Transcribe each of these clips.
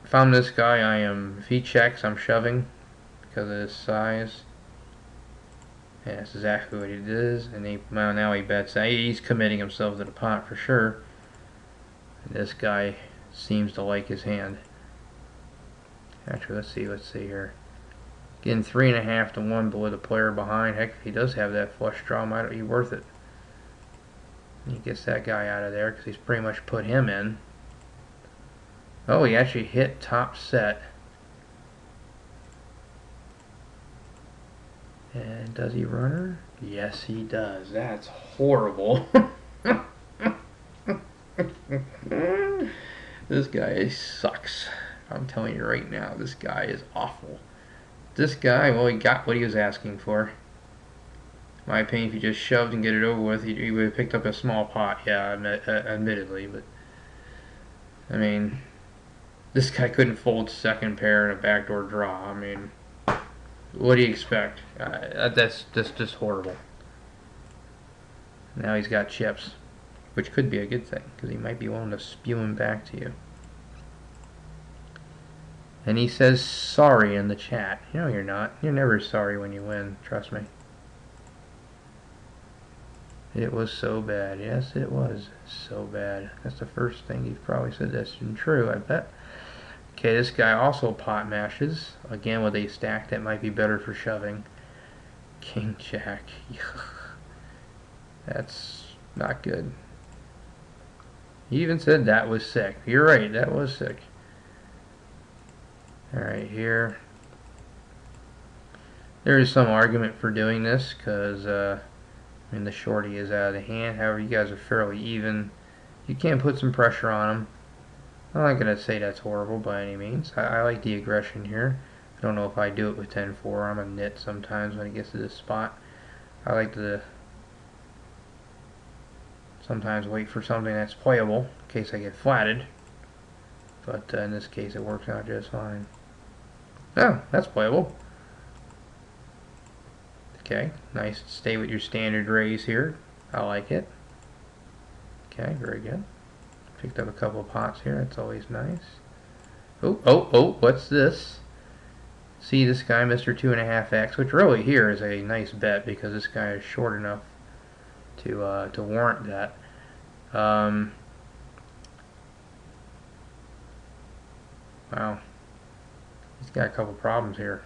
If I'm this guy, if he checks, I'm shoving because of his size. Yeah, that's exactly what he does. And well, now he bets. He's committing himself to the pot for sure. And this guy seems to like his hand. Actually, let's see here. Getting 3.5 to 1 below the player behind. Heck, if he does have that flush draw, might be worth it. He gets that guy out of there because he's pretty much put him in. Oh, he actually hit top set. And does he run her? Yes, he does. That's horrible. This guy sucks. I'm telling you right now, this guy is awful. This guy, well, he got what he was asking for. In my opinion, if he just shoved and get it over with, he would have picked up a small pot. Yeah, admittedly, but I mean, this guy couldn't fold second pair in a backdoor draw. I mean, what do you expect? That's just horrible. Now he's got chips, which could be a good thing because he might be willing to spew him back to you. And he says sorry in the chat. No, you're not. You're never sorry when you win. Trust me. It was so bad. Yes, it was so bad. That's the first thing he's probably said that's true, I bet. Okay, this guy also pot mashes. Again, with a stack that might be better for shoving. King Jack. That's not good. He even said that was sick. You're right, that was sick. Alright, here. There is some argument for doing this because, I mean, the shorty is out of the hand. However, you guys are fairly even. You can put some pressure on him. I'm not going to say that's horrible by any means. I like the aggression here. I don't know if I do it with 10-4. I'm a nit sometimes when it gets to this spot. I like to sometimes wait for something that's playable in case I get flatted. But in this case, it works out just fine. Oh, that's playable. Okay, nice. Stay with your standard raise here. I like it. Okay, very good. Picked up a couple of pots here. That's always nice. Oh, what's this? See this guy, Mr. 2.5x, which really here is a nice bet because this guy is short enough to warrant that. Wow. He's got a couple problems here.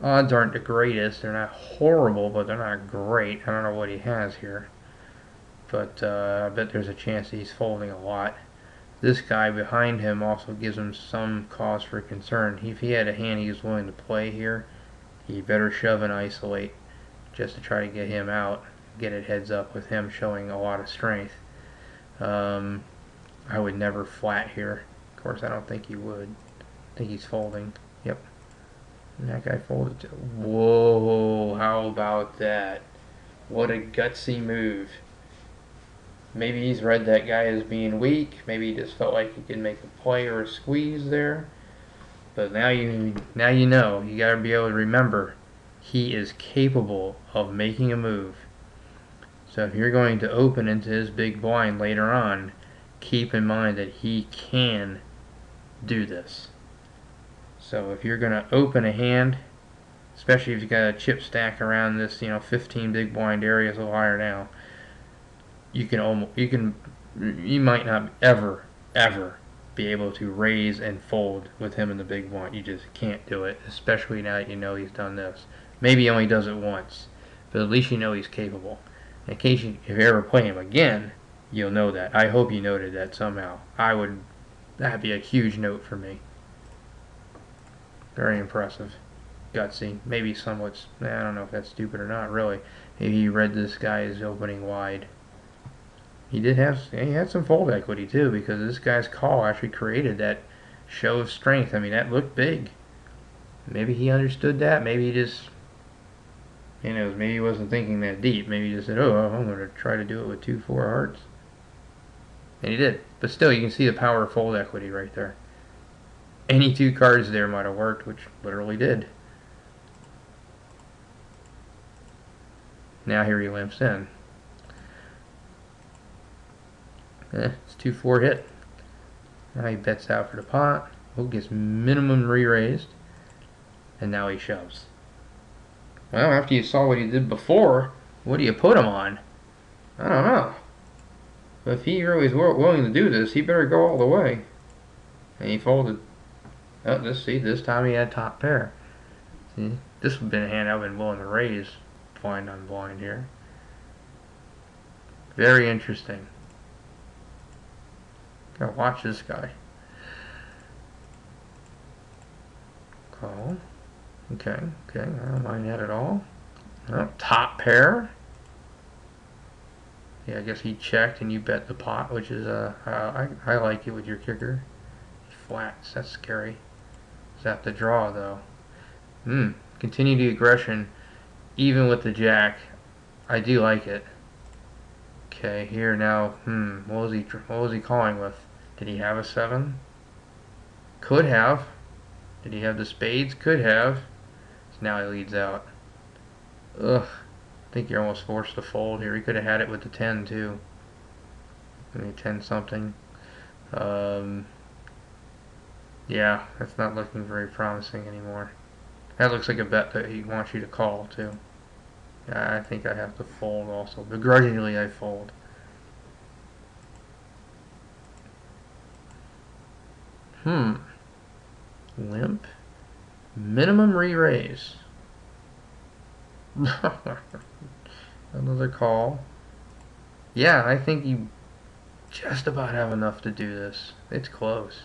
Odds aren't the greatest. They're not horrible, but they're not great. I don't know what he has here. But I bet there's a chance he's folding a lot. This guy behind him also gives him some cause for concern. If he had a hand he was willing to play here, he better shove and isolate just to try to get him out. Get it heads up with him showing a lot of strength. I would never flat here. Of course, I don't think he would. I think he's folding. Yep. And that guy folded too. Whoa, how about that? What a gutsy move. Maybe he's read that guy as being weak. Maybe he just felt like he could make a play or a squeeze there. But now you know. You got to be able to remember he is capable of making a move. So if you're going to open into his big blind later on, keep in mind that he can do this. So if you're going to open a hand, especially if you've got a chip stack around this, 15 big blind area, is a little higher now, you might not ever be able to raise and fold with him in the big blind. You just can't do it, especially now that you know he's done this. Maybe he only does it once, but at least you know he's capable. In case if you ever play him again, you'll know that. I hope you noted that somehow. That'd be a huge note for me. Very impressive. Gutsy. Maybe somewhat, I don't know if that's stupid or not, really. Maybe he read this guy as opening wide. He had some fold equity too, because this guy's call actually created that show of strength. I mean, that looked big. Maybe he understood that. Maybe he just, maybe he wasn't thinking that deep. Maybe he just said, oh, I'm going to try to do it with 2-4 hearts. And he did. But still, you can see the power of fold equity right there. Any two cards there might have worked, which literally did. Now here he limps in. It's 2-4 hit. Now he bets out for the pot. Oh, gets minimum re-raised. And now he shoves. Well, after you saw what he did before, what do you put him on? I don't know. But if he really is willing to do this, he better go all the way. And he folded. Oh, this time he had top pair. See, this would have been a hand I've been willing to raise blind on blind here. Very interesting. Gotta watch this guy. Call. Okay, I don't mind that at all. Oh, top pair. Yeah, I guess he checked and you bet the pot, which is I like it with your kicker. Flats, that's scary. Is that the draw though? Continue the aggression, even with the jack. I do like it. Okay, here now. What was he calling with? Did he have a 7? Could have. Did he have the spades? Could have. So now he leads out. Ugh. I think you're almost forced to fold here. He could have had it with the 10 too. Maybe 10 something. Yeah, that's not looking very promising anymore. That looks like a bet that he wants you to call too. Yeah, I think I have to fold also. Begrudgingly, I fold. Limp. Minimum re-raise. Another call. Yeah, I think you just about have enough to do this. It's close.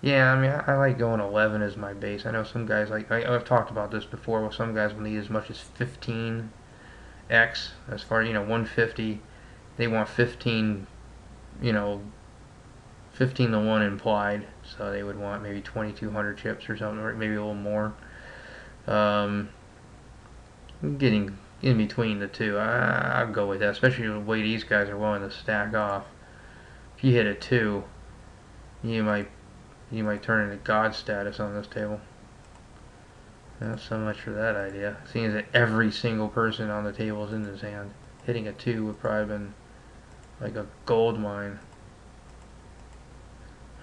Yeah, I mean, I like going 11 as my base. I know some guys like, I've talked about this before, where some guys will need as much as 15x, as far as, 150. They want 15, 15 to 1 implied, so they would want maybe 2,200 chips or something, or maybe a little more. Getting in between the two, I'll go with that, especially the way these guys are willing to stack off. If you hit a 2, you might turn into God status on this table. Not so much for that idea, seeing that every single person on the table is in his hand. Hitting a 2 would probably have been like a gold mine.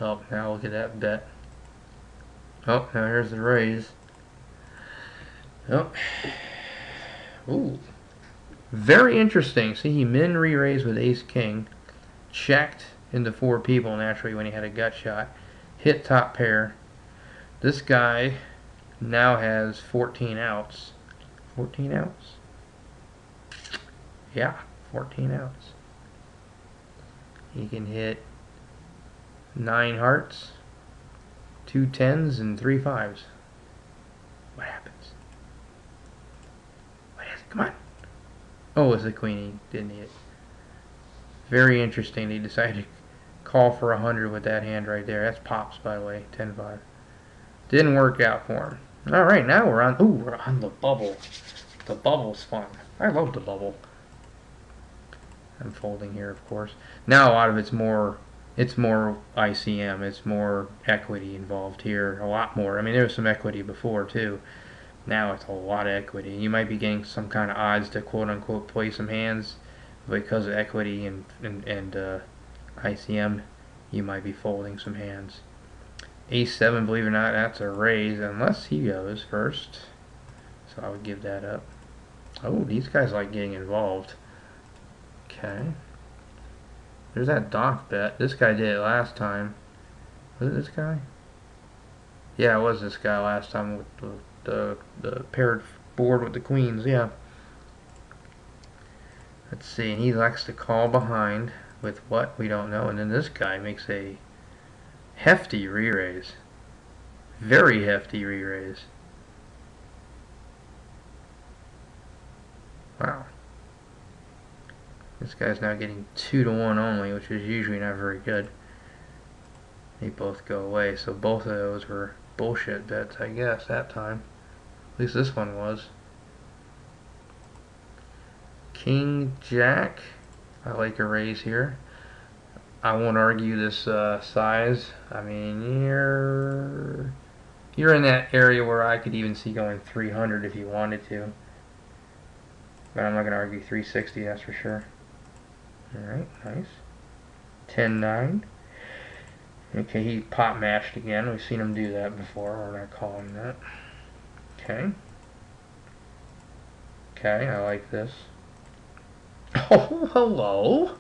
Oh, now look at that bet. Oh, now here's the raise. Oh. Ooh. Very interesting. See, he min re-raised with ace-king. Checked into 4 people naturally when he had a gut shot. Hit top pair. This guy now has 14 outs. 14 outs? Yeah, 14 outs. He can hit 9 hearts, 2 10s, and 3 5s. What happens? What is it? Come on. Oh, it's the queen. He didn't hit. Very interesting. He decided to call for 100 with that hand right there. That's pops, by the way. 10-5. Didn't work out for him. All right, now we're on. Ooh, we're on the bubble. The bubble's fun. I love the bubble. I'm folding here, of course. Now a lot of it's more ICM. It's more equity involved here. A lot more. I mean, there was some equity before too. Now it's a lot of equity. You might be getting some kind of odds to quote unquote play some hands because of equity and ICM. You might be folding some hands. Ace-7, believe it or not, that's a raise unless he goes first. So I would give that up. Oh, these guys like getting involved. Okay. There's that donk bet. This guy did it last time. Was it this guy? Yeah, it was this guy last time with the paired board with the queens. Yeah. Let's see. And he likes to call behind with what? We don't know. And then this guy makes a hefty re-raise. Very hefty re-raise. Wow. This guy's now getting 2 to 1 only, which is usually not very good. They both go away, so both of those were bullshit bets, I guess, that time. At least this one was. King, Jack. I like a raise here. I won't argue this size. I mean, you're in that area where I could even see going 300 if you wanted to. But I'm not going to argue 360, that's for sure. Alright, nice. 10-9. Okay, he pot mashed again. We've seen him do that before. We're not calling that. Okay. Okay, I like this. Oh, hello.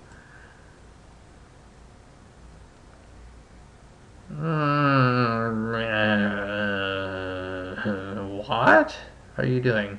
What are you doing?